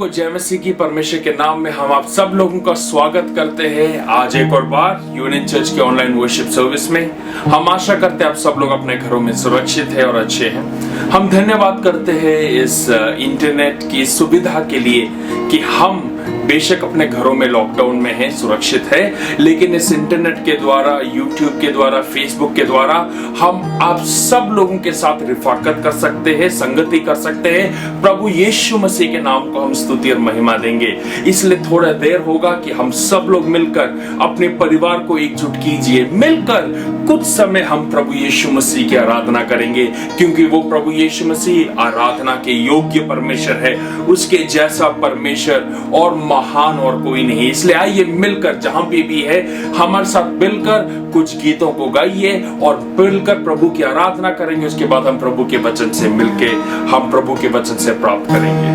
को जय मसीह की। परमेश्वर के नाम में हम आप सब लोगों का स्वागत करते हैं आज एक और बार यूनियन चर्च के ऑनलाइन वर्शिप सर्विस में। हम आशा करते हैं आप सब लोग अपने घरों में सुरक्षित हैं और अच्छे हैं। हम धन्यवाद करते हैं इस इंटरनेट की सुविधा के लिए कि हम बेशक अपने घरों में लॉकडाउन में हैं, सुरक्षित है, लेकिन इस इंटरनेट के द्वारा, यूट्यूब के द्वारा, फेसबुक के द्वारा हम आप सब लोगों के साथ रिफाकत कर सकते हैं, संगति कर सकते हैं। प्रभु यीशु मसीह के नाम को हम स्तुति और महिमा देंगे। इसलिए थोड़ा देर होगा कि हम सब लोग मिलकर अपने परिवार को एकजुट कीजिए, मिलकर कुछ समय हम प्रभु यीशु मसीह की आराधना करेंगे, क्योंकि वो प्रभु यीशु मसीह आराधना के योग्य परमेश्वर है। उसके जैसा परमेश्वर और महान और कोई नहीं। इसलिए आइए मिलकर जहां भी है हमारे साथ मिलकर कुछ गीतों को गाइए और मिलकर प्रभु की आराधना करेंगे। उसके बाद हम प्रभु के वचन से मिलके हम प्रभु के वचन से प्राप्त करेंगे।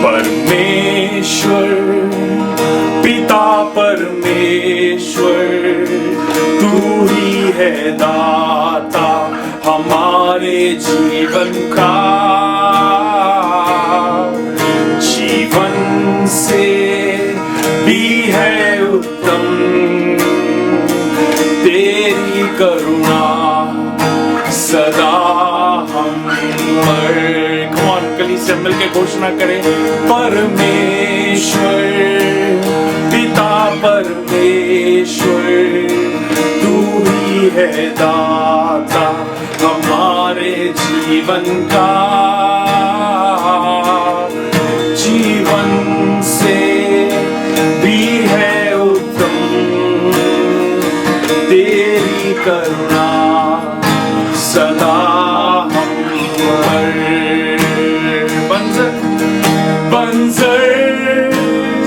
परमेश्वर पिता परमेश्वर तू ही है दाता हमारे जीवन का, जीवन से भी है उत्तम तेरी करुणा सदा हम पर। कौन कली से मिलके घोषणा करें, परमेश्वर पिता परमेश्वर तू ही है दाता हमारे जीवन का, जीवन से भी है उत्तम तेरी करुणा सदा हम पर। बंजर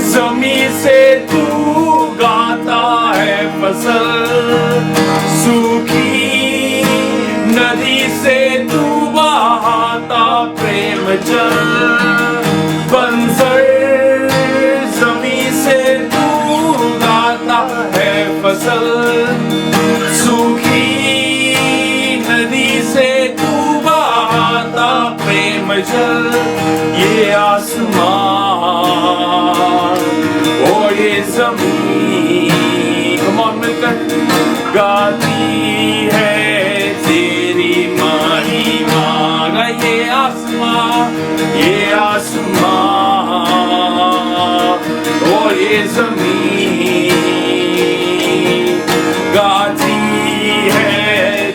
जमी से तू गाता है फसल, सूखी नदी से तू बहाता प्रेम जल। बंजर जमी से तू गाता है फसल, सूखी नदी से तू बहाता प्रेम जल। ये आसमान और ये जमीन कौन मिलकर गाती है तेरी महिमा। ये आसमान और ये जमीन गाती है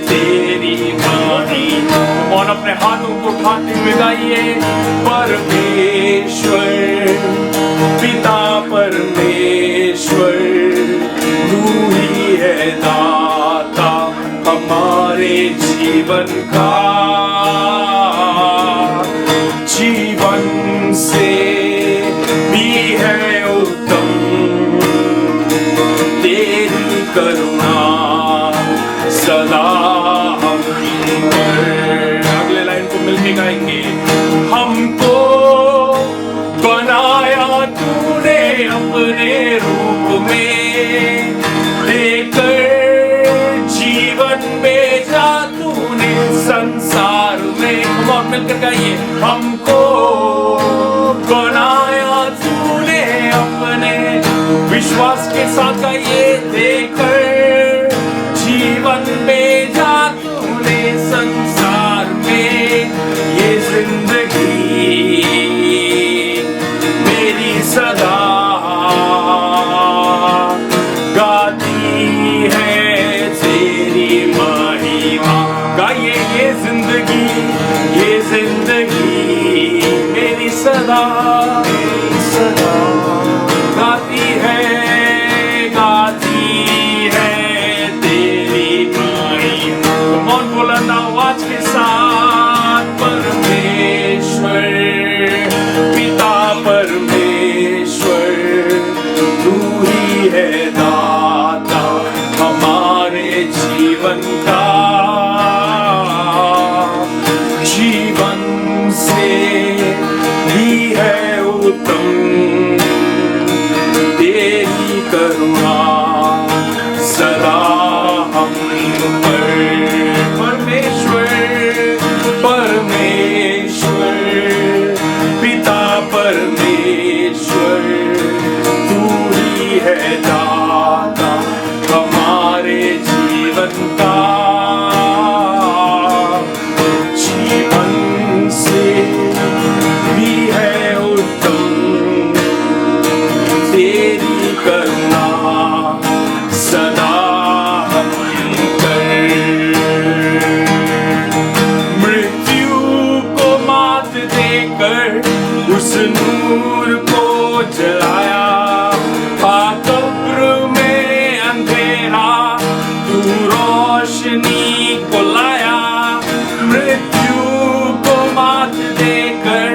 तेरी महिमा। और अपने हाथों को उठाते हुए गाइए, परमेश्वर पिता परमेश्वर तू ही है दाता हमारे जीवन का, जीवन से भी है उत्तम तेरी करुणा सदा हम पर। अगले लाइन को मिलके गाएंगे, हमको बनाया तूने अपने रूप में, लेकर जीवन में जा तूने संसार में। और मिलकर गाइए, हमको बनाया तूने अपने, विश्वास के साथ गाइए, देकर जीवन में जा तूने संसार में। ये जिंदगी मेरी सदा गाती है तेरी महिमा। गाइए, ये जिंदगी मेरी सदा सदा गाती है तेरी महिमा। कौन बोला ना आवाज के साथ, परमेश्वर पिता परमेश्वर तू ही है दाता हमारे जीवन का, जीवन से भी है उत्तम तेरी करुणा सदा हम पर। परमेश्वर परमेश्वर नूर को जलाया, था कब्र में अंधेरा, तू रोशनी को लाया, मृत्यु को मात देकर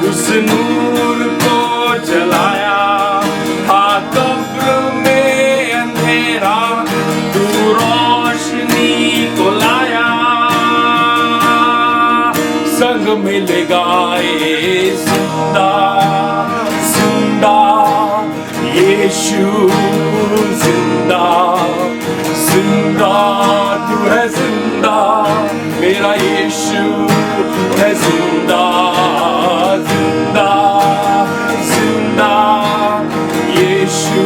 उस नूर को जलाया, था कब्र में अंधेरा, तू रोशनी को लाया, संग मिलेगा ये जिंदा जिंदा यीशु जिंदा जिंदा, तू है जिंदा, मेरा यीशु है जिंदा जिंदा जिंदा, यीशु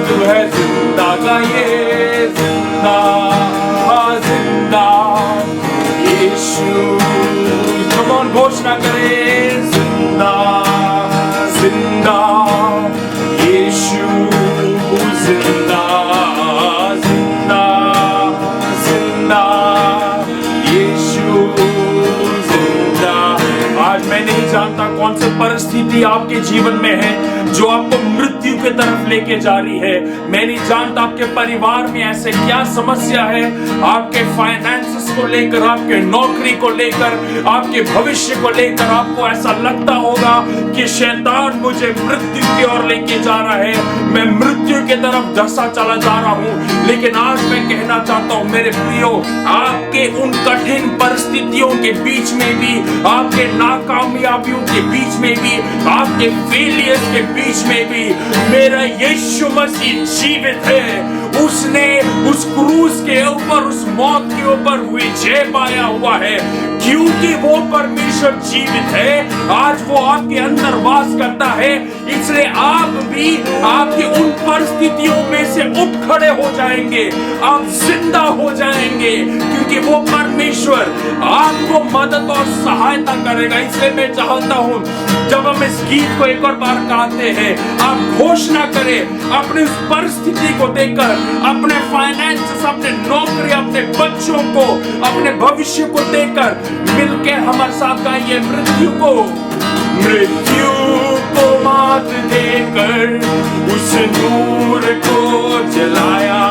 तू है जिंदा का ये जिंदा जिंदा, यीशु कौन घोषणा करे, जिंदा जिंदा यीशु जिंदा जिंदा जिंदा, यीशु जिंदा। आज मैं नहीं जानता कौन सी परिस्थिति आपके जीवन में है जो आपको मृत्यु की तरफ लेके जा रही है। मैं नहीं जानता आपके परिवार में ऐसे क्या समस्या है, आपके फाइनेंसेस को लेकर, आपके नौकरी को लेकर, आपके भविष्य को लेकर आपको ऐसा लगता होगा कि शैतान मुझे मृत्यु की ओर लेके जा रहा है, मैं मृत्यु की तरफ धंसा चला जा रहा हूं। लेकिन आज मैं कहना चाहता हूं मेरे प्रियो, आपके उन कठिन परिस्थितियों के बीच में भी, आपके नाकामयाबियों के बीच में भी, आपके फेलियर्स के बीच में भी मेरा यीशु मसीह जीवित है। उसने उस क्रूस के ऊपर, उस मौत के ऊपर विजय पाया हुआ है। क्योंकि वो परमेश्वर जीवित है, आज वो आपके अंदर वास करता है, इसलिए आप भी आपकी उन परिस्थितियों में से उठ खड़े हो जाएंगे, आप जिंदा हो जाएंगे, क्योंकि वो परमेश्वर आपको मदद और सहायता करेगा। इसलिए मैं चाहता हूं जब हम इस गीत को एक और बार गाते हैं, आप घोषणा करें अपनी उस परिस्थिति को देखकर, अपने फाइनेंस, अपने नौकरी, अपने बच्चों को, अपने भविष्य को देखकर मिलके हमारे साथ गाइए, मृत्यु को मात देकर उस नूर को जलाया,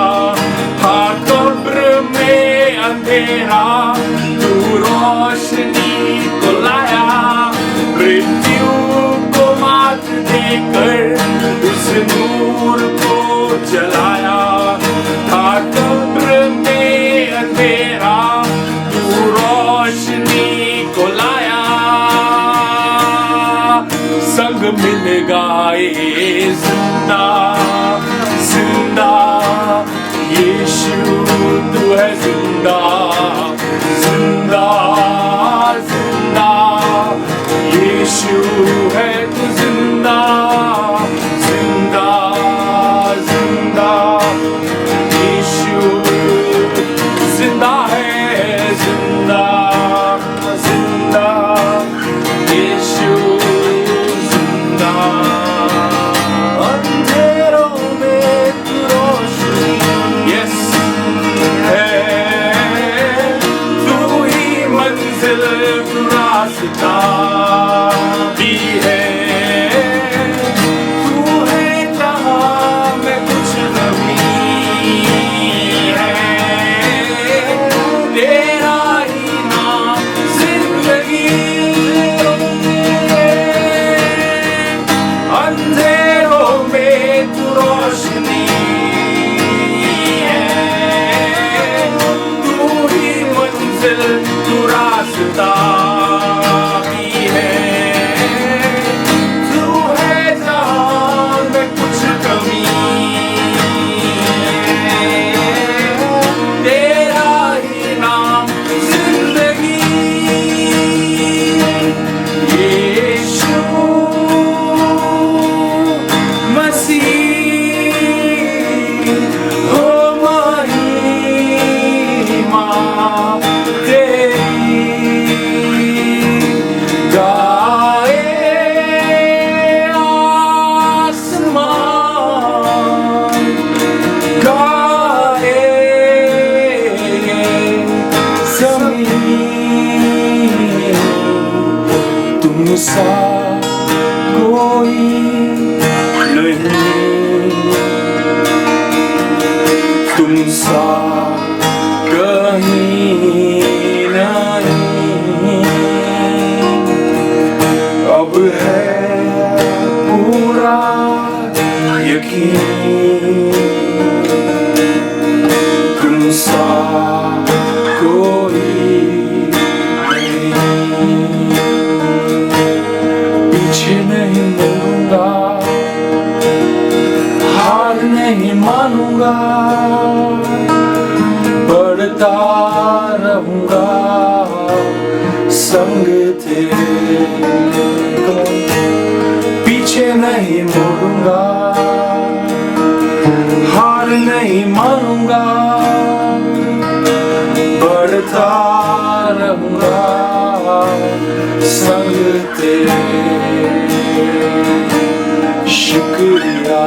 था कब्र में अंधेरा, तू रोशनी को लाया, मृत्यु को मात देकर उस नूर को जलाया, था कब्र में अंधेरा, तू रोशनी को लाया, संग मिलेगा ये जिंदा जिंदा, यीशु तू है जिंदा जिंदा जिंदा, यीशु है तू जिंदा जिंदा जिंदा, यीशु जिंदा है जिंदा जिंदा, यीशु जिंदा। अंधेरों में तू रोशनी है, तू ही मंजिल, तू रास्ता भी है, तू है जहां में कुछ नहीं है, तेरा ही नाम जिंदगी है, अंधेरों में तू रोशनी है, तू ही मंजिल, तू रास्ता भी है, तू है जहां में कुछ कमी है, तेरा ही नाम जिंदगी, यीशु मसीह हो महिमा तेरी, कोई नहीं, तुम सा कहीं नहीं। अब है पूरा यकीन, तुम सा कोई नहीं। पीछे नहीं मुड़ूंगा, हार नहीं मानूंगा, बढ़ता रहूंगा संग तेरे। पीछे नहीं मुड़ूंगा, हार नहीं मानूंगा, बढ़ता रहूंगा संग तेरे। शुक्रिया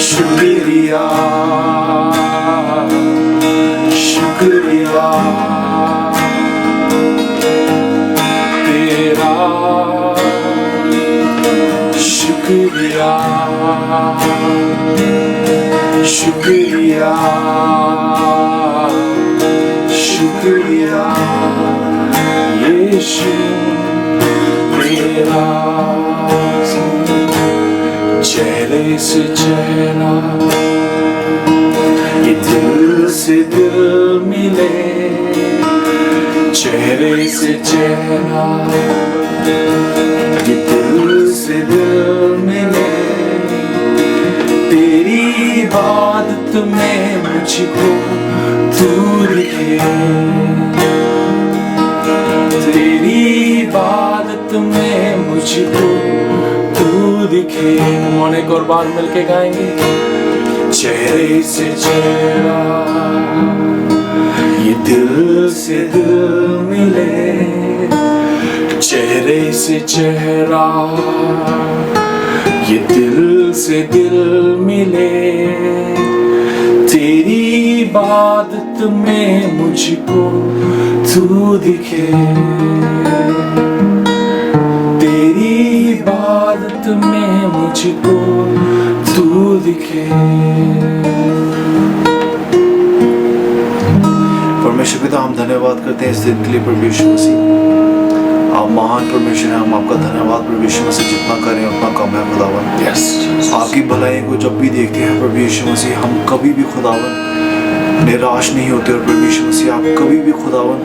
शुक्रिया शुक्रिया तेरा, शुक्रिया शुक्रिया शुक्रिया यीशु तेरा। चेहरे से चेहरा, ये दिल से दिल मिले, चेहरे से चेहरा, ये दिल से दिल मिले। तेरी इबादत में मुझको तू दिखे, तेरी इबादत में मुझको तू दिखे। हम एक और बार मिलके गाएंगे। चेहरे से चेहरा, ये दिल से दिल मिले, चेहरे से चेहरा, ये दिल से दिल मिले। तेरी इबादत में मुझको तू दिखे, तेरी इबादत में मुझको तू दिखे। परमेश्वर पिता, हम धन्यवाद करते हैं इस दिन के लिए प्रभु यीशु मसीह। आप महान परमेश्वर हैं, हम आपका धन्यवाद प्रभु यीशु मसीह। जितना करें उतना कम है खुदावन। आपकी भलाई को जब भी देखते हैं प्रभु यीशु मसीह, हम कभी भी खुदावन निराश नहीं होते। और प्रभु यीशु मसीह, आप कभी भी खुदावन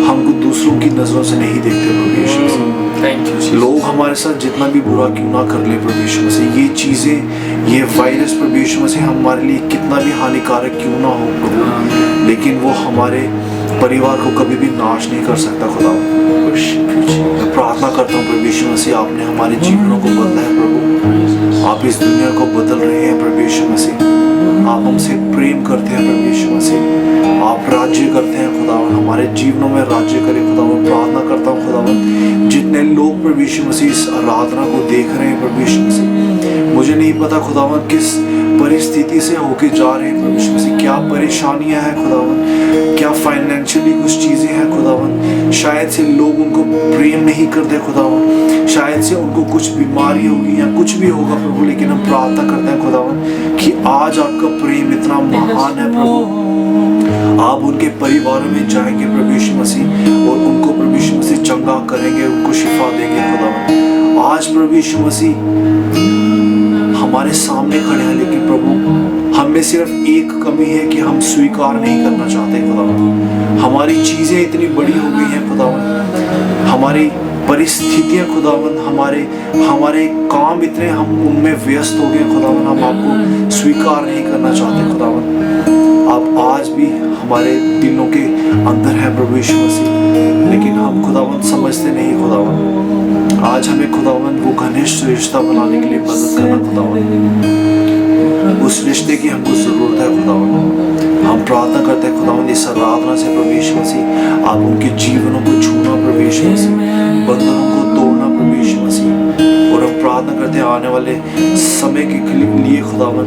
हमको दूसरों की नजरों से नहीं देखते प्रभु यीशु मसीह। लोग हमारे साथ जितना भी बुरा क्यों ना कर ले प्रभु यीशु मसीह, ये चीजें, ये वायरस प्रभु यीशु मसीह हमारे लिए कितना भी हानिकारक क्यों ना हो प्रभु, लेकिन वो हमारे परिवार को कभी भी नाश नहीं कर सकता खुदा। मैं प्रार्थना करता हूँ प्रभु यीशु मसीह, आपने हमारे जीवनों को बदला है प्रभु, आप इस दुनिया को बदल रहे हैं प्रभु यीशु मसीह। आप हमसे प्रेम करते हैं प्रभु यीशु मसीह, आप राज्य करते हैं खुदावन, हमारे जीवनों में राज्य करें खुदावन। प्रार्थना करता हूँ खुदावन, जितने लोग प्रभु यीशु मसीह इस आराधना को देख रहे हैं प्रभु यीशु मसीह, मुझे नहीं पता खुदावन किस परिस्थिति से होके जा रहे हैं प्रभु यीशु मसीह, क्या परेशानियां हैं खुदावन, क्या फाइनेंशियली कुछ चीजें हैं खुदावन, शायद से लोग उनको प्रेम नहीं करते खुदावन, शायद से उनको कुछ बीमारी होगी या कुछ भी होगा प्रभु, लेकिन हम प्रार्थना करते हैं खुदावन कि आज आपका प्रेम इतना महान है प्रभु, आप उनके परिवार में जाएंगे प्रभु यीशु मसीह और उनको प्रभु यीशु मसीह चंगा करेंगे, उनको शिफा देंगे खुदावन। आज प्रभु यीशु मसीह हमारे सामने खड़े हैं, लेकिन प्रभु हम में सिर्फ एक कमी है कि हम स्वीकार नहीं करना चाहते खुदावन। हमारी चीजें इतनी बड़ी हो गई हैं खुदावन, हमारी परिस्थितियां खुदावन, हमारे काम इतने, हम उनमें व्यस्त हो गए खुदावन, हम आपको स्वीकार नहीं करना चाहते खुदावन। आप आज भी हमारे दिलों के अंदर है प्रभु यीशु मसीह, लेकिन हम खुदावन समझते नहीं खुदावन। आज हमें खुदावन वो घनिष्ठ रिश्ता बनाने के लिए मदद करना खुदावन, उस रिश्ते की हमको जरूरत है खुदावन। हम प्रार्थना करते हैं खुदावन इस आराधना से प्रभु यीशु मसीह, आप उनके जीवनों को छूना प्रभु यीशु मसीह, बंधनों को तोड़ना प्रभु यीशु मसीह। और हम प्रार्थना करते हैं आने वाले समय के लिए खुदावन,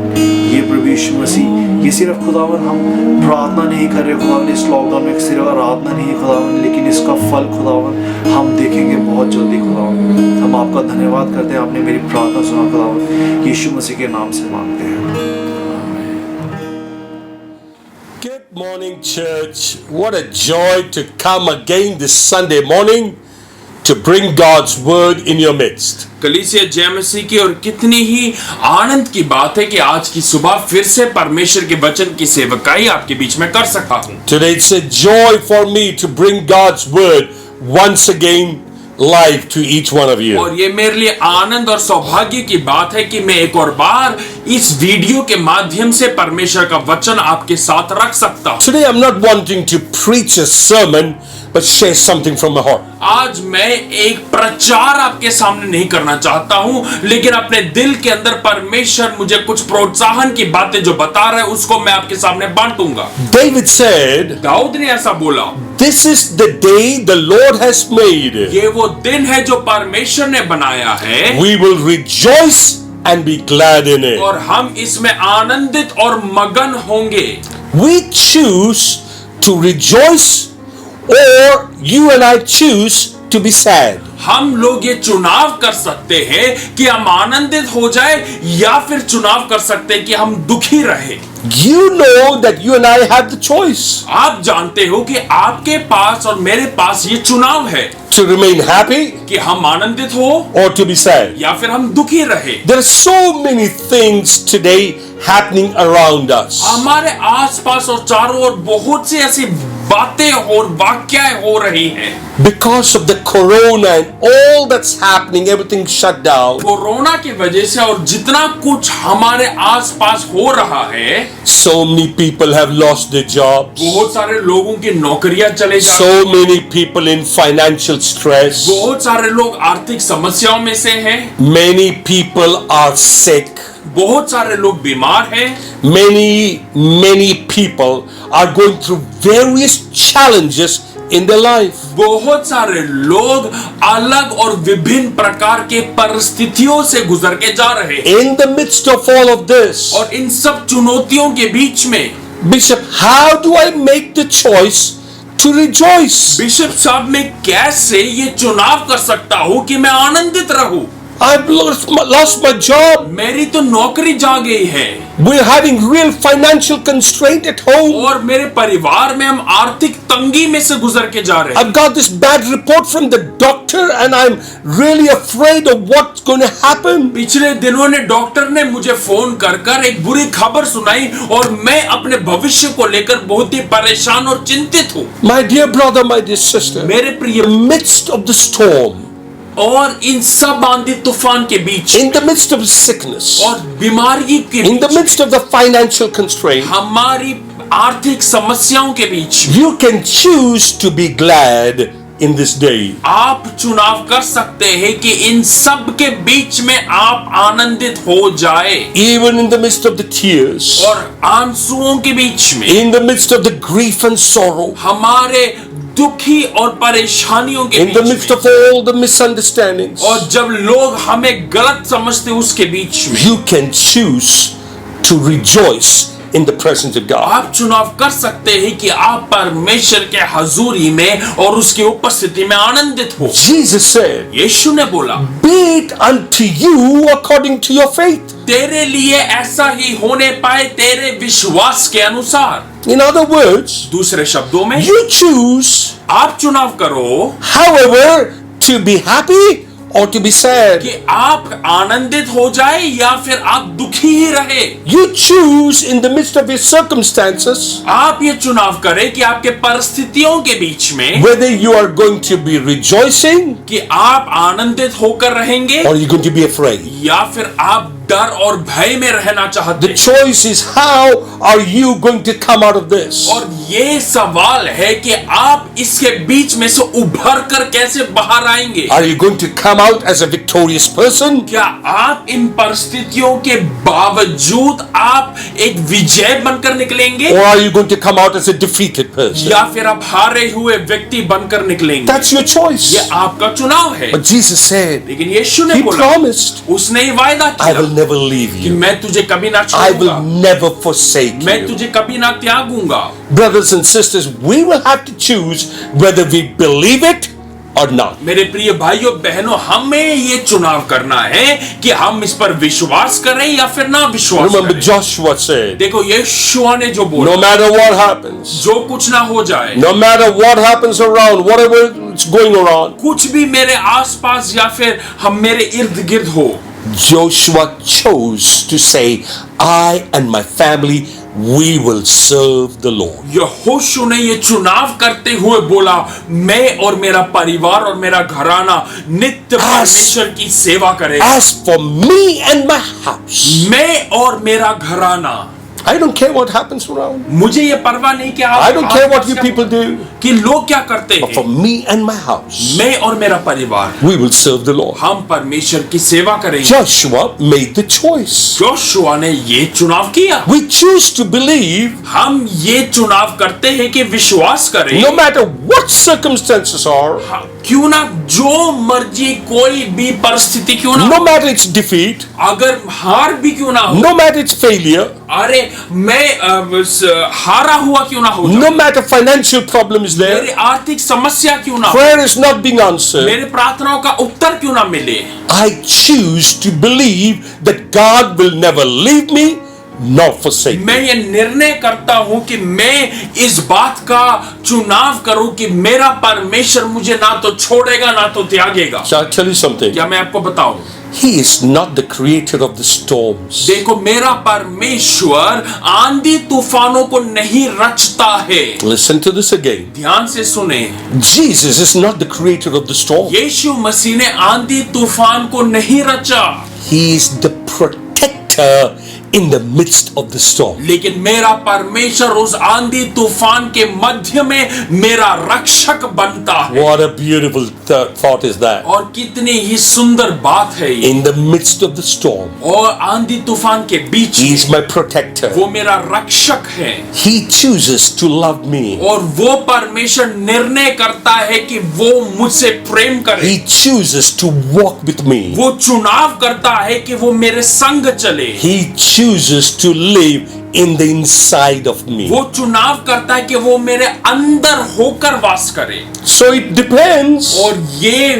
ये प्रभु यीशु मसीह, ये सिर्फ खुदावन हम प्रार्थना नहीं कर रहे खुदावन इस लॉकडाउन में, सिर्फ आराधना नहीं खुदावन, लेकिन इसका फल खुदावन हम देखेंगे बहुत जल्दी खुदावन। आपका धन्यवाद करते हैं, आपने मेरी प्रार्थना सुना खुदावन, यीशु मसीह के नाम से मांगते हैं। Good morning, church. What a joy to come again this Sunday morning to bring God's word in your midst. कलीसिया जय मसीह की, और कितनी ही आनंद की बात है कि आज की सुबह फिर से परमेश्वर के वचन की सेवकाई आपके बीच में कर सका हूं। Today it's a joy for me to bring God's word once again live to each one of you. और ये मेरे लिए आनंद और सौभाग्य की बात है कि मैं एक और बार इस वीडियो के माध्यम से परमेश्वर का वचन आपके साथ रख सकता हूं। Today I'm not wanting to preach a sermon but share something from my heart. आज मैं एक प्रचार आपके सामने नहीं करना चाहता हूं, लेकिन अपने दिल के अंदर परमेश्वर मुझे कुछ प्रोत्साहन की बातें जो बता रहा है उसको मैं आपके सामने बांटूंगा। David said, दाऊद ने ऐसा बोला, "This is the day the Lord has made. ये वो दिन है जो परमेश्वर ने बनाया है, We will rejoice and be glad in it." और हम इसमें आनंदित और मगन होंगे। We choose to rejoice, or you and I choose to be sad. हम लोग ये चुनाव कर सकते हैं कि हम आनंदित हो जाए, या फिर चुनाव कर सकते हैं कि हम दुखी रहे। You know that you and I have the choice आप जानते हो कि आपके पास और मेरे पास ये चुनाव है to remain happy कि हम आनंदित हो or to be sad. या फिर हम दुखी रहे। There are so many things today happening around us. हमारे आसपास और चारों ओर बहुत सी ऐसी बातें और वाक्याएं हो रही हैं। Because of the corona and all that's happening, everything shut down. Corona की वजह से और जितना कुछ हमारे आसपास हो रहा है, So many people have lost their jobs. बहुत सारे लोगों की नौकरियां चले जा So many people in financial stress. बहुत सारे लोग आर्थिक समस्याओं में से हैं, Many people are sick. बहुत सारे लोग बीमार हैं, Many people are going through various challenges in their life. बहुत सारे लोग अलग और विभिन्न प्रकार के परिस्थितियों से गुजर के जा रहे हैं। In the midst of all of this, और इन सब चुनौतियों के बीच में Bishop, how do I make the choice to rejoice? Bishop साहब, मैं कैसे ये चुनाव कर सकता हूँ कि मैं आनंदित रहूं? I've lost my job. मेरी तो नौकरी जा गई है, We're having real financial constraint at home. और मेरे परिवार में हम आर्थिक तंगी में से गुजर के जा रहे हैं। I've got this bad report from the doctor and I'm really afraid of what's going to happen. पिछले दिनों ने डॉक्टर ने मुझे फोन कर एक बुरी खबर सुनाई, और मैं अपने भविष्य को लेकर बहुत ही परेशान और चिंतित हूँ। My dear brother, my dear sister, मेरे प्रिय, in the midst of the storm, और इन सब आंधी तूफान के बीच, in the midst of sickness, और बीमारी के in the beach, midst of the financial constraint, हमारी आर्थिक समस्याओं के बीच, you can choose to be glad in this day. आप चुनाव कर सकते हैं कि इन सब के बीच में आप आनंदित हो जाए। Even in the midst of the tears, और आंसुओं के बीच में, in the midst of the grief and sorrow, हमारे दुखी और परेशानियों के in the बीच midst में, of all the misunderstandings, और जब लोग हमें गलत समझते उसके बीच में, you can choose to rejoice in the presence of God. आप चुनाव कर सकते हैं कि आप परमेश्वर के हजूरी में और उसकी उपस्थिति में आनंदित हो। Jesus said, यीशु ने बोला, "Be it unto you according to your faith." तेरे लिए ऐसा ही होने पाए तेरे विश्वास के अनुसार। In other words, दूसरे शब्दों में, you choose, आप चुनाव करो however, to be happy or to be sad. कि आप आनंदित हो जाए या फिर आप दुखी ही रहे। You choose in the midst of your circumstances आप ये चुनाव करें कि आपके परिस्थितियों के बीच में whether you are going to be rejoicing कि आप आनंदित होकर रहेंगे or you're going to be afraid. या फिर आप डर और भय में रहना चाहते The हैं। choice is how are you going to come out of this? और ये सवाल है कि आप इसके बीच में से उभर कर कैसे बाहर आएंगे। Are you going to come out as a victorious person? क्या आप इन परिस्थितियों के बावजूद आप एक विजय बनकर निकलेंगे, Or are you going to come out as a defeated person? या फिर आप हारे हुए व्यक्ति बनकर निकलेंगे। That's your choice. ये आपका चुनाव है। But Jesus said, लेकिन यीशु ने He बोला, promised, उसने ही वायदा I will किया never leave कि you. मैं तुझे कभी ना I छोड़ूंगा, will never forsake मैं you. तुझे कभी ना त्यागूंगा। Brothers and sisters, we will have to choose whether we believe it or not. मेरे प्रिय भाइयों बहनों, हमें ये चुनाव करना है कि हम इस पर विश्वास करें या फिर ना विश्वास Remember, करें। Joshua said, देखो यहोशुआ ने जो बोला, no matter what happens, जो कुछ ना हो जाए, no matter what happens around, whatever is going around, कुछ भी मेरे आसपास या फिर हम मेरे इर्द गिर्द हो, Joshua chose to say, I and my family, we will serve the Lord. यहोशू ने ये चुनाव करते हुए बोला, मैं और मेरा परिवार और मेरा घराना नित्य परमेश्वर की सेवा करेगा। As for me and my house, मैं और मेरा घराना, I don't care what happens around. मुझे ये परवाह नहीं कि I don't care what you people do. कि लोग क्या करते But for हैं, me and my house, मैं और मेरा परिवार we will serve the Lord. हम परमेश्वर की सेवा करेंगे। Joshua made the choice. Yehoshua ने ये चुनाव किया। We choose to believe हम ये चुनाव करते हैं कि विश्वास करें, no matter what circumstances are, क्यों ना जो मर्जी कोई भी परिस्थिति क्यों ना, no matter its defeat, अगर हार भी क्यों ना हो, no matter its failure, अरे मैं हारा हुआ क्यों ना हो, no matter financial problem is मेरी there, आर्थिक समस्या क्यों ना हो, prayer is not being answered, मेरे प्रार्थनाओं का उत्तर क्यों ना मिले, I choose to believe that God will never leave me nor forsake me. मैं ये निर्णय करता हूं कि मैं इस बात का चुनाव करूं कि मेरा परमेश्वर मुझे ना तो छोड़ेगा ना तो त्यागेगा। Shall I tell you something? क्या मैं आपको बताऊं, He is not the creator of the storms. देखो मेरा परमेश्वर आंधी तूफानों को नहीं रचता है। Listen to this again. ध्यान से सुने, Jesus is not the creator of the storm. यीशु मसीह ने आंधी तूफान को नहीं रचा, He is the protector in the midst of the storm. लेकिन मेरा परमेश्वर उस आंधी तूफान के मध्य में मेरा रक्षक बनता है। What a beautiful thought is that. और कितनी ही सुंदर बात है ये। In the midst of the storm, और आंधी तूफान के बीच He is my protector. वो मेरा रक्षक है। He chooses to love me. और वो परमेश्वर निर्णय करता है कि वो मुझसे प्रेम करे। He chooses to walk with me. वो चुनाव करता है कि वो मेरे संग चले। He chooses to live in the inside of me. वो चुनाव करता है कि वो मेरे अंदर होकर वास करे। So it depends और ये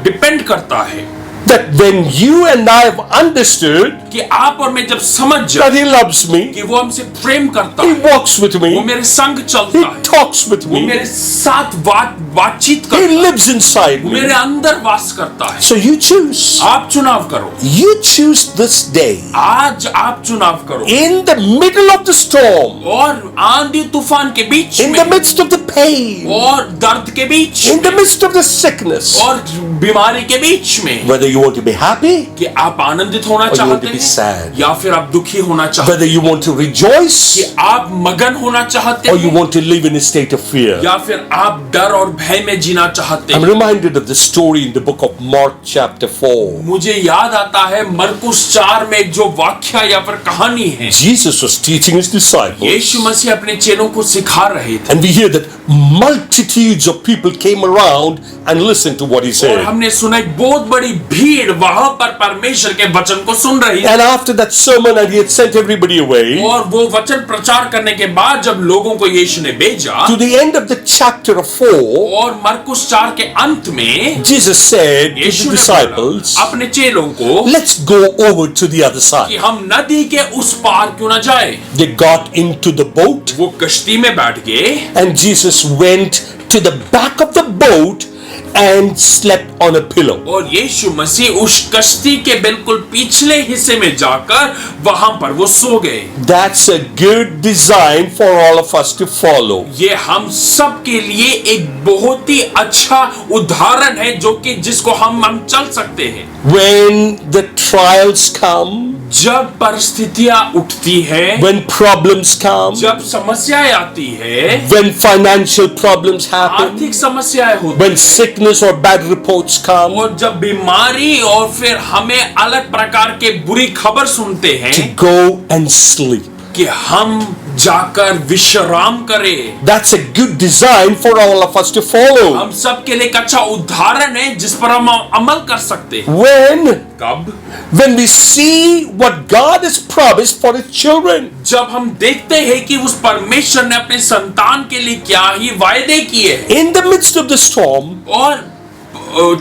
डिपेंड करता है that when you and I have understood कि आप और मैं जब समझ that जाए He loves me, कि वो हमसे प्रेम करता He है, walks with वो me, मेरे संग He चलता है, talks with वो me, मेरे साथ बातचीत He करता है, lives inside वो me. मेरे अंदर वास करता है। So you choose. आप चुनाव करो, You choose this day आज आप चुनाव करो, in the middle of the storm, और आंधी तूफान के बीच in में, the midst of the pain, और दर्द के बीच in the में, midst of the sickness, और बीमारी के बीच में, whether you want to be happy, कि आप आनंदित होना you want चाहते to be हैं sad, या फिर आप दुखी होना चाहते whether you want to हैं, rejoice कि आप मगन होना चाहते or you हैं want to live in a state of fear. या फिर आप डर और भय में जीना चाहते I'm हैं। reminded of the story in the book of Mark chapter 4. मुझे याद आता है मरकुस 4 में जो वाक्या या फिर कहानी है, Jesus was teaching his disciples, यीशु मसीह अपने चेलों को सिखा रहे थे and we hear that multitudes of people came around and listened to what he और said. हमने सुना एक बहुत बड़ी भीड़ वहां पर परमेश्वर के वचन को सुन रही है। And after that sermon, and he had sent everybody away, और वो वचन प्रचार करने के बाद जब लोगों को यीशु ने भेजा, to the end of the chapter of 4, और मरकुस 4 के अंत में Jesus said to Yeshu the ने disciples, बोला अपने चेलों को let's go over to the other कि side. हम नदी के उस पार क्यों ना जाए। They got into the boat, वो कश्ती में बैठ गए and Jesus went to the back of the boat and slept on a pillow. और यीशु मसीह उस कश्ती के बिल्कुल पिछले हिस्से में जाकर वहां पर वो सो गए। That's a good design for all of us to follow. ये हम सब के लिए एक बहुत ही अच्छा उदाहरण है जो कि जिसको हम चल सकते हैं। When the trials come, जब परिस्थितियां उठती है, when problems come, जब समस्याएं आती है, when financial problems happen, आर्थिक समस्याएं होती when sickness or bad reports come, और जब बीमारी और फिर हमें अलग प्रकार के बुरी खबर सुनते हैं, to go and sleep. कि हम जाकर विश्राम करें। That's a good design for all of us to follow. हम सब के लिए एक अच्छा उदाहरण है जिस पर हम अमल कर सकते हैं। When कब? when we see what God has promised for his children. जब हम देखते हैं कि उस परमेश्वर ने अपने संतान के लिए क्या ही वायदे किए हैं। In the midst of the storm, और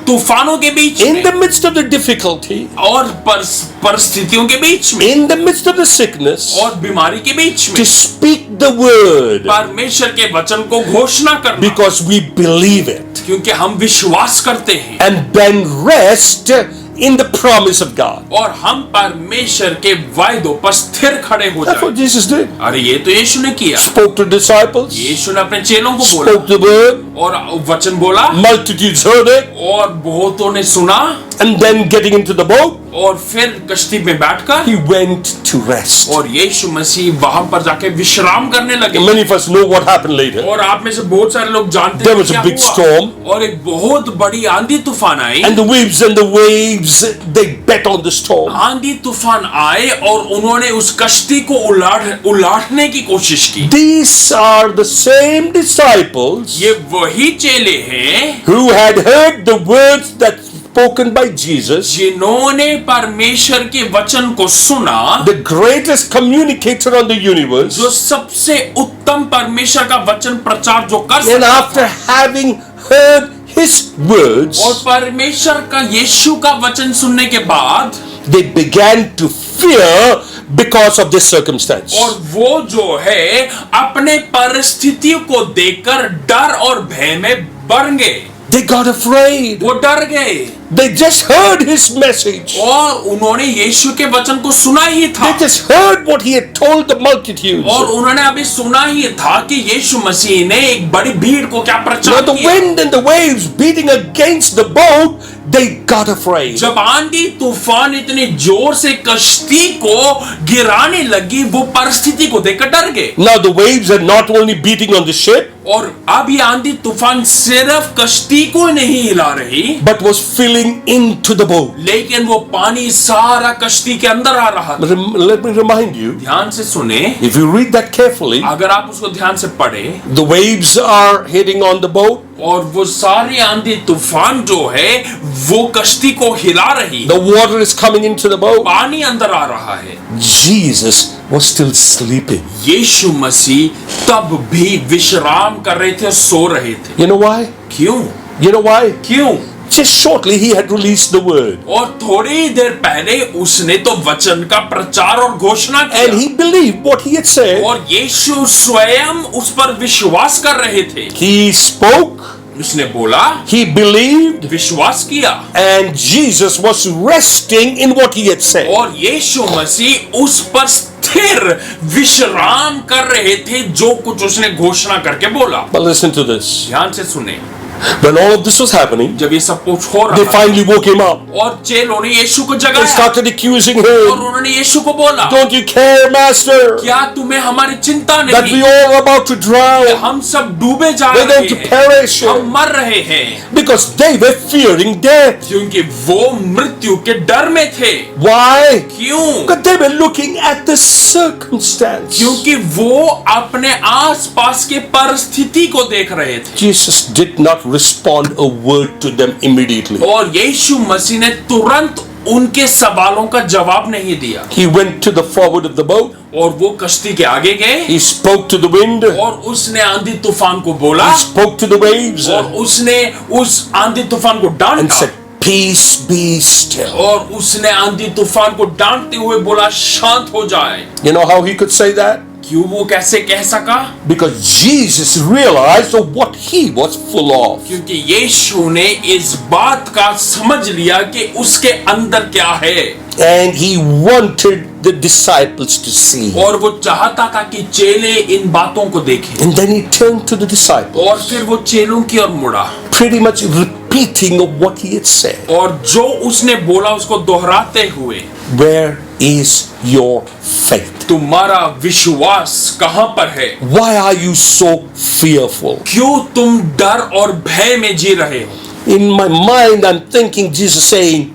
तूफानों के बीच in में, the midst of the difficulty, और परिस्थितियों के बीच में, in the midst of the sickness, और बीमारी के बीच में to speak the word परमेश्वर के वचन को घोषणा करना, because we believe it, क्योंकि हम विश्वास करते हैं and then rest in the promise of God. और हम परमेश्वर के वायदों पर स्थिर खड़े हो That's what जाएं। Jesus did. अरे ये तो यीशु ने किया। Spoke to disciples, यीशु ने अपने चेलों को spoke बोला the word, और वचन बोला multitudes heard it, और बहुतों ने सुना, and then getting into the boat, और फिर कश्ती में बैठकर he went to rest. और यीशु मसीह वहां पर जाके विश्राम करने लगे। And many of us know what happened later. और आप में से बहुत सारे लोग जानते There हैं was a क्या big हुआ। storm. और एक बहुत बड़ी आंधी तूफान आई। And the waves, they bet on the storm. आंधी तूफान आए और उन्होंने उस कश्ती को उलाटने की कोशिश की। These are the same disciples ये वही चेले हैं who had heard the words that spoken by Jesus, जिन्होंने परमेश्वर के वचन को सुना, the greatest communicator on the universe, जो सबसे उत्तम परमेश्वर का वचन प्रचार जो कर and सकता after था। having heard his words, और परमेश्वर का यीशु का वचन सुनने के बाद they began to fear because of this circumstance. और वो जो है अपने परिस्थितियों को देखकर डर और भय में बढ़ गए। They got afraid. वो डर गए They just heard his message. और उन्होंने यीशु के वचन को सुना ही था। They just heard what he had told the multitudes. और उन्होंने अभी सुना ही था कि यीशु मसीह ने एक बड़ी भीड़ को क्या Now प्रचार the किया। wind and the waves beating against the boat, they got afraid. जब आंधी तूफान इतनी जोर से कश्ती को गिराने लगी, वो परिस्थिति को देखकर डर गए। Now the waves are not only beating on the ship, और अब ये आंधी तूफान सिर्फ कश्ती को नहीं हिला रही, but was filling into the boat. लेकिन वो पानी सारा कश्ती के अंदर आ रहा था। Let me remind you, ध्यान से सुने, if you read that carefully, अगर आप उसको ध्यान से पढ़े, the waves are hitting on the boat. और वो सारी आंधी तूफान जो है वो कश्ती को हिला रही, The water is coming into the boat. पानी अंदर आ रहा है। Jesus was still sleeping. यीशु मसीह तब भी विश्राम कर रहे थे और सो रहे थे। You know why? क्यों? You know why? क्यों? Just shortly he had released the word. और थोड़ी देर पहले उसने तो वचन का प्रचार और घोषणा And किया, he believed what he had said. और यीशु स्वयं उस पर विश्वास कर रहे थे। He spoke, उसने बोला, he believed, विश्वास किया, and Jesus was resting in what he had said. और यीशु मसीह उस पर स्थिर विश्राम कर रहे थे जो कुछ उसने घोषणा करके बोला। But listen to this. ध्यान से सुने, When all of this was happening, जब ये सब कुछ हो they रहा था finally woke him up. और चेलों ने यीशु को They जगाया started accusing और him. उन्होंने यीशु को बोला, Don't you care, Master, क्या तुम्हें हमारी चिंता that we नहीं? all are about to drown? हम सब डूबे जा We're रहे going to हैं, perish. हम मर रहे हैं, Because they were fearing death. क्योंकि वो मृत्यु के डर में थे। Why? क्यों? Because they were looking at the circumstance. क्योंकि वो अपने आसपास के परिस्थिति को देख रहे थे। Jesus did not respond a word to them immediately. और यीशु मसीह ने तुरंत उनके सवालों का जवाब नहीं दिया, He went to the forward of the boat. और वो कश्ती के आगे गए He spoke to the wind. और उसने आंधी तूफान को बोला, He spoke to the waves और उसने उस आंधी तूफान को and डांटा, said, Peace be still. और उसने आंधी तूफान को डांटते हुए बोला, शांत हो जाए। You know how he could say that? क्यों वो कैसे कह सका? Because Jesus realized what he was full of. क्योंकि यीशु ने इस बात का समझ लिया कि उसके अंदर क्या है, And he wanted the disciples to see. और वो चाहता था कि चेले इन बातों को देखें। And then he turned to the disciples, और फिर वो चेलों की ओर मुड़ा, pretty much repeating of what he had said. और जो उसने बोला उसको दोहराते हुए, Where is your faith? तुम्हारा विश्वास कहां पर है? Why are you so fearful? क्यों तुम डर और भय में जी रहे हो? In my mind, I'm thinking Jesus saying,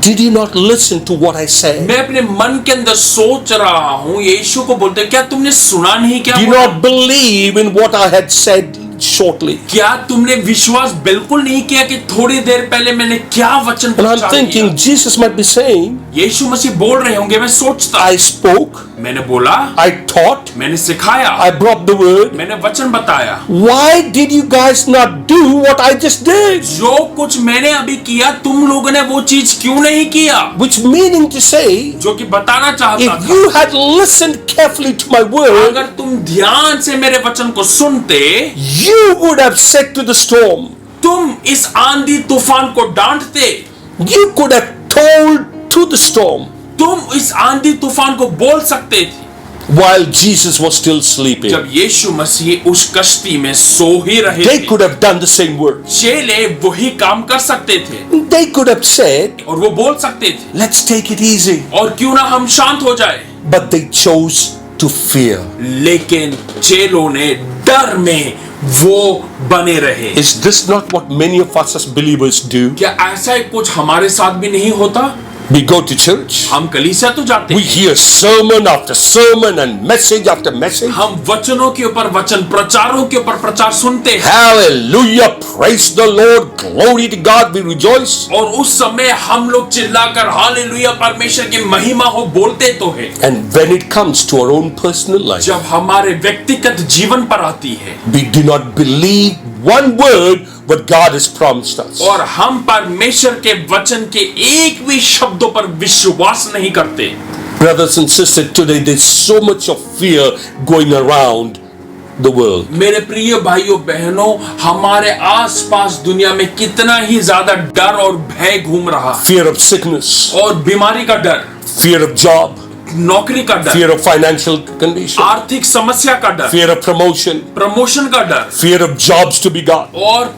Did you not listen to what I said? मैं अपने मन के अंदर सोच रहा हूँ, यीशु को बोलते, क्या तुमने सुना नहीं? क्या Did you not believe in what I had said shortly? क्या तुमने विश्वास बिल्कुल नहीं किया कि थोड़ी देर पहले मैंने क्या वचन And I'm प्रचार thinking किया? Jesus might be saying, यीशु मसीह बोल रहे होंगे, मैं सोचता, I spoke, मैंने बोला, I taught, मैंने सिखाया, I brought the word. मैंने वचन बताया। Why did you guys not do what I just did? जो कुछ मैंने अभी किया, तुम लोगों ने वो चीज क्यों नहीं किया? Which meaning to say, जो कि बताना चाहता if था, you had listened carefully to my word, अगर तुम ध्यान से मेरे वचन को सुनते, you would have said to the storm, तुम इस आंधी तूफान को डांटते, you could have told to the storm तुम इस आंधी तूफान को बोल सकते थे। while Jesus was still sleeping. जब यीशु मसीह उस कश्ती में सो ही रहे They थे, could have done the same work. चेले वही काम कर सकते थे They could have said, और वो बोल सकते थे, let's take it easy. और क्यों ना हम शांत हो जाए। But they chose to fear. लेकिन चेलों ने डर में वो बने रहे। Is this not what many of us as believers do? क्या ऐसा ही कुछ हमारे साथ भी नहीं होता? We go to church, हम कलीसिया तो जाते we हैं, hear sermon after sermon and message after message. हम वचनों के ऊपर वचन, प्रचारों के ऊपर प्रचार सुनते हैं, Hallelujah, praise the Lord, glory to God, we rejoice. और उस समय हम लोग चिल्लाकर हालेलुया परमेश्वर की महिमा हो बोलते तो है। And when it comes to our own personal life, जब हमारे व्यक्तिगत जीवन पर आती है we do not believe one word what God has promised us. और हम परमेश्वर के वचन के एक भी शब्दों पर विश्वास नहीं करते। Brothers and sisters, today there's so much of fear going around the world. मेरे प्रिय भाइयों बहनों, हमारे आसपास दुनिया में कितना ही ज्यादा डर और भय घूम रहा है, Fear of sickness, और बीमारी का डर, fear of job, नौकरी का डर, fear of financial condition, आर्थिक समस्या का डर, fear of promotion, प्रमोशन का डर, fear of jobs to be got. और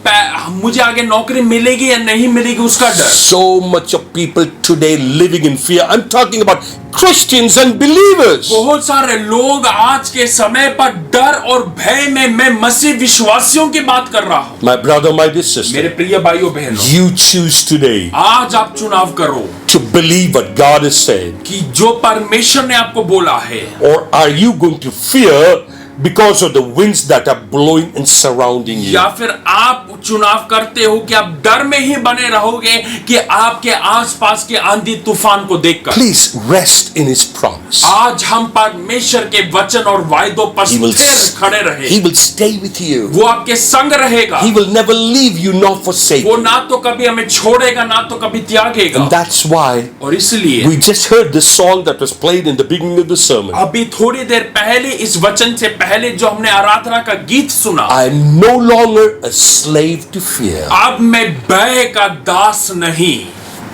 मुझे आगे नौकरी मिलेगी या नहीं मिलेगी उसका डर। So much of people today living in fear. I'm talking about Christians and believers. बहुत सारे लोग आज के समय पर डर और भय में, मैं मसीह विश्वासियों की बात कर रहा हूँ। My brother, my dear मेरे sister, प्रिय भाइयों बहनों, you choose today आज आप चुनाव करो to believe what God has said, कि जो परमेश्वर ने आपको बोला है, or are you going to fear because of the winds that are blowing and surrounding you? या फिर आप चुनाव करते हो कि आप डर में ही बने रहोगे कि आपके आसपास के आंधी तूफान को देखकर। Please rest in His promise. आज हम परमेश्वर के वचन और वायदों पर He will, स्थिर खड़े रहे। he will stay with you. वो आपके संग रहेगा, He will never leave you nor forsake वो you. ना तो कभी हमें छोड़ेगा ना तो कभी त्यागेगा। And that's why और इसलिए we just heard the song that was played in the beginning of the sermon. अभी थोड़ी देर पहले इस वचन से पहले जो हमने आराधना का गीत सुना, I am no longer a slave to fear, अब मैं भय का दास नहीं,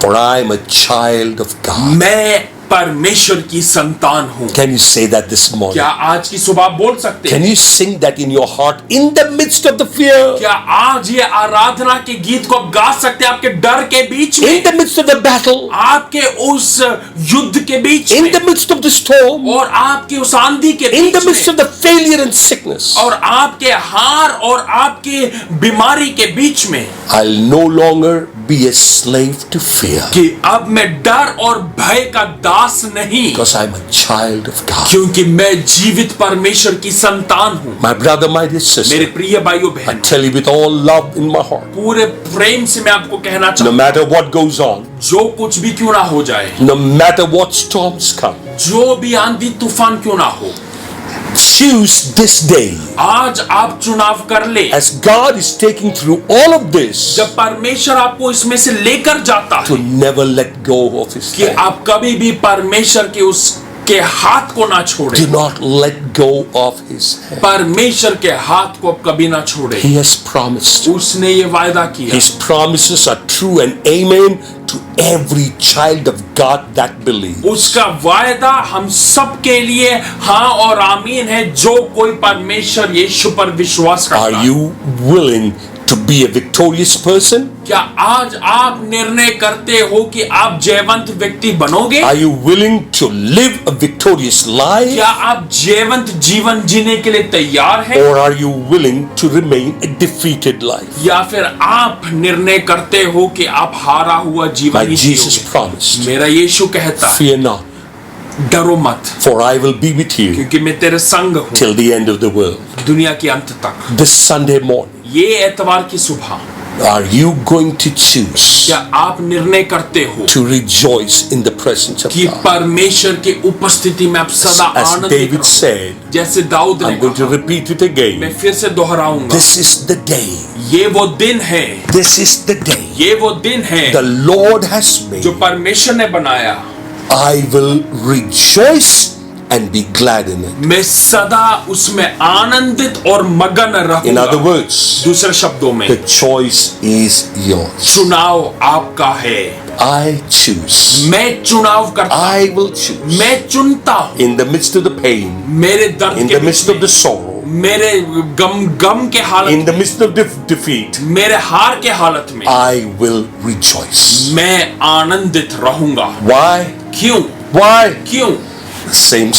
for I am a child of God. मैं परमेश्वर की संतान हूँ। Can you say that this morning? क्या आज की सुबह बोल सकते Can हैं? you sing that in your heart in the midst of the fear? क्या आज ये आराधना के गीत को आप गा सकते हैं आपके डर के बीच In में, the midst of the battle? आपके उस युद्ध के बीच In में, the midst of the storm? और आपकी उस आंधी के In the बीच midst में, of the failure and sickness? और आपके हार और आपके बीमारी के बीच में, I'll no longer be a slave to fear, कि अब मैं डर और भय का दास नहीं, because I'm a child of God. क्योंकि मैं जीवित परमेश्वर की संतान हूँ। My brother, my dear मेरे sister, प्रिय भाइयों I बहन, tell you with all love in my heart, पूरे प्रेम से मैं आपको कहना no चाहता matter what goes on, हूँ, जो कुछ भी क्यों ना हो जाए, no matter what storms come, जो भी आंधी तूफान क्यों ना हो, choose this day. आज आप चुनाव कर ले। As God is taking through all of this, जब परमेश्वर आपको इसमें से लेकर जाता to है never let go of His कि hand. आप कभी भी परमेश्वर के उसके हाथ को ना छोड़े, Do not let go of His hand. परमेश्वर के हाथ को आप कभी ना छोड़े। He has promised. उसने ये वायदा किया, His promises are true and amen to every child of God that believes. उसका वायदा हम सब के लिए हाँ और आमीन है, जो कोई परमेश्वर यीशु पर विश्वास करता Are है। you willing to be a victorious person? क्या आज आप निर्णय करते हो कि आप जयवंत व्यक्ति बनोगे? Are you willing to live a victorious life? क्या आप जयवंत जीवन जीने के लिए तैयार हैं? Or are you willing to remain a defeated life? या फिर आप निर्णय करते हो कि आप हारा हुआ जीवन Like ही Jesus जियोगे? promised, मेरा यीशु कहता है, fear not, डरो मत, for I will be with you क्योंकि मैं तेरे संग हूँ till the end of the world. दुनिया के अंत तक। This Sunday morning, ये एतवार की सुबह are you going to choose क्या आप निर्णय करते हो to rejoice in the presence of कि God? परमेश्वर की उपस्थिति में आप सदा As आनंदित David रहो? said, जैसे दाऊद ने I'm going to कहा, repeat it मैं again. फिर से दोहराऊंगा, This is the day. ये वो दिन है, This is the day ये वो दिन है the Lord has made. जो परमेश्वर ने बनाया। I will rejoice and be glad in it. मैं सदा उसमें आनंदित और मगन In रहूंगा। other words, दूसरे शब्दों में the choice is yours. चुनाव आपका है। I choose. मैं चुनाव करता हूं, I will choose. मैं चुनता हूं। In the midst of the pain, मेरे दर्द in के the midst बीच of में, the sorrow, मेरे गम के in हालत, the midst of defeat, मेरे हार के हालत में I will rejoice. मैं आनंदित रहूंगा। Why? क्यों? Why? क्यों? Same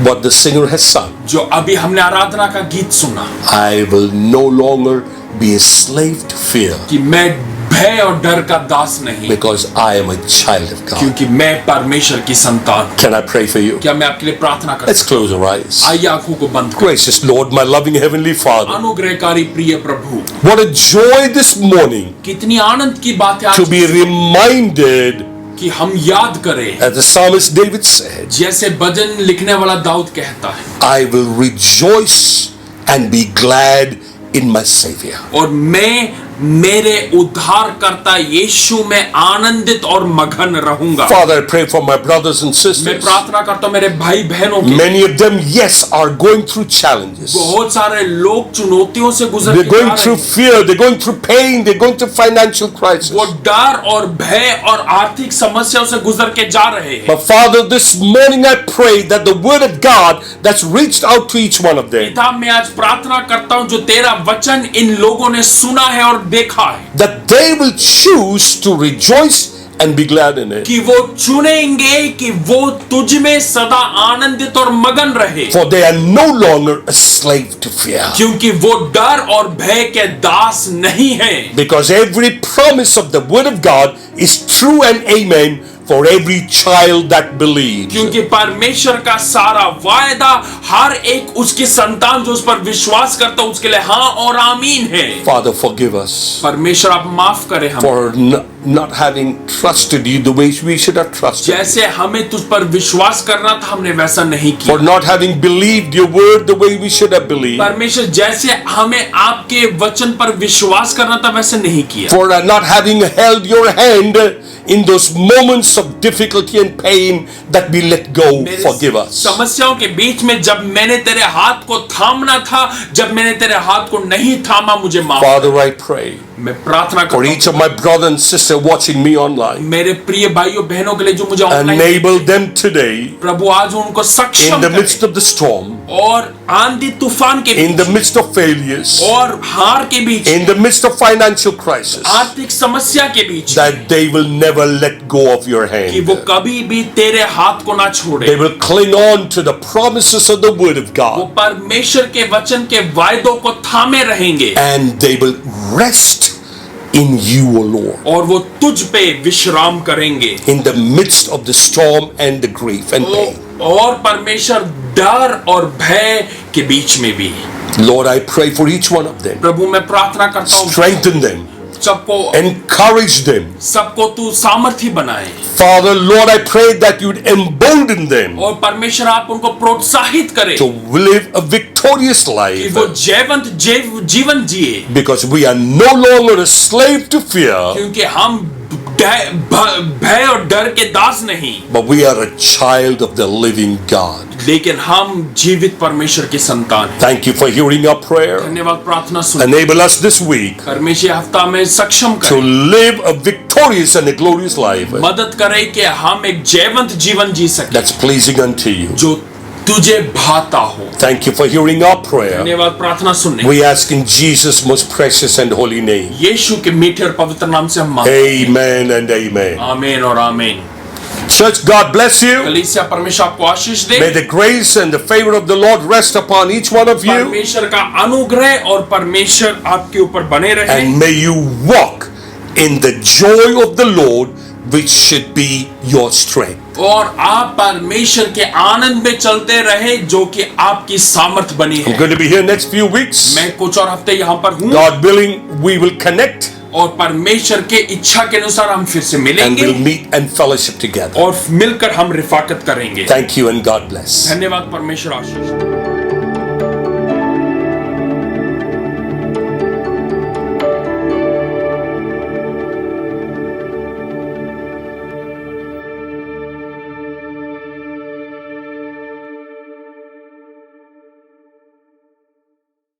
what the singer has sung. जो अभी हमने आराधना का गीत सुना I will no longer be a slave to fear कि मैं भय और डर का दास नहीं, because I am a child of God. क्योंकि मैं परमेश्वर की संतान हूं। Can I pray for you? क्या मैं आपके लिए प्रार्थना कर Let's close our eyes. आइए आंखों को बंद करें। Gracious Lord, my loving Heavenly Father, अनुग्रहकारी प्रिय प्रभु, what a joy this morning कितनी आनंद की बात है to आज be reminded, कि हम याद करें, as the psalmist David said, जैसे भजन लिखने वाला दाऊद कहता है, I will rejoice and be glad in my Savior. और मैं मेरे उद्धारकर्ता यीशु में आनंदित और मगन रहूंगा। Father, I pray for my brothers and मैं sisters. प्रार्थना करता हूं मेरे भाई बहनों के, Many of them, yes, are going through challenges. बहुत सारे लोग चुनौतियों से गुजर They're के जा going रहे through हैं। fear, they're going through pain, they're going through financial crisis. वो डर और भय और आर्थिक समस्याओं से गुजर के जा रहे हैं। But Father, this morning I pray that the word of God that's reached out to each one of them, पिता, मैं आज प्रार्थना करता हूं जो तेरा वचन इन लोगों ने सुना है और देखा है, that they will choose to rejoice and be glad in it. कि वो चुनेंगे कि वो तुझ में सदा आनंदित और मगन रहे, For they are no longer a slave to fear. क्योंकि वो डर और भय के दास नहीं हैं। Because every promise of the word of God is true and amen for every child that believes. क्योंकि परमेश्वर का सारा वायदा हर एक उसकी संतान जो उस पर विश्वास करता है उसके लिए हाँ और आमीन है। Father, forgive us परमेश्वर आप माफ करें हम, for not having trusted you the way we should have trusted you. जैसे हमें तुझ पर विश्वास करना था हमने वैसा नहीं किया। For not having believed your word the way we should have believed. परमेश्वर जैसे हमें आपके वचन पर विश्वास करना था वैसे नहीं किया। For not having held your hand in those moments of difficulty and pain that we let go. मेरे Forgive us. समस्याओं के बीच में जब मैंने तेरे हाथ को थामना था, जब मैंने तेरे हाथ को नहीं थामा, मुझे माफ। Father, I pray मैं प्रार्थना for करता each of my brother and sister watching me online. मेरे प्रिय भाइयों बहनों के लिए जो मुझे ऑनलाइन, Enable them today प्रभु आज उनको सक्षम in the करे midst of the storm, और आंधी तूफान के in the beach midst of failures, और हार के बीच, in the midst of financial crisis, आर्थिक समस्या के बीच, that they will never let go of your कि वो hand. कभी भी तेरे हाथ को ना They छोड़े। will cling on to the promises of the word of वो God, परमेश्वर के वचन के वायदों को थामे रहेंगे and they will rest in you, O Lord, और वो तुझ पे विश्राम करेंगे। in the midst of the storm and the grief and pain. और परमेश्वर डर और भय के बीच में भी, Lord, I pray for each one of them. प्रभु मैं प्रार्थना करता हूँ Strengthen them, सबको encourage them. सबको तू सामर्थी बनाए, Father, Lord, I pray that you'd embolden them और परमेश्वर आप उनको प्रोत्साहित करें to live a victorious कि life, वो जयवंत जीवन जिए, because we are no longer a slave to fear, क्योंकि हम भय और डर के दास नहीं, but we are a child of the living God. लेकिन हम जीवित परमेश्वर की संतान हैं। Thank you for hearing our prayer. धन्यवाद प्रार्थना सुन, Enable us this week परमेश्वर हफ्ता में सक्षम to करे, live a victorious and a glorious life मदद करे कि हम एक जयवंत जीवन जी सके that's pleasing unto you. जो तुझे भाता हो। Thank you for hearing our prayer. धन्यवाद प्रार्थना सुनने। We ask in Jesus' most precious and holy name. यीशु के मीठे और पवित्र नाम से हम मांगते हैं। Amen and amen. आमीन और आमीन। Church, God bless you. कलीसिया परमेश्वर आपको आशीष दे। May the grace and the favor of the Lord rest upon each one of you. परमेश्वर का अनुग्रह और परमेश्वर आपके ऊपर बने रहे। And may you walk in the joy of the Lord, which should be your strength. और आप परमेश्वर के आनंद में चलते रहे जो कि आपकी सामर्थ बनी है। I'm going to be here next few weeks. मैं कुछ और हफ्ते यहाँ पर हूँ। God willing, we will connect और परमेश्वर के इच्छा के अनुसार हम फिर से and मिलेंगे we'll meet and fellowship together. और मिलकर हम रिफाकत करेंगे। Thank you and God bless. धन्यवाद, परमेश्वर आशीष।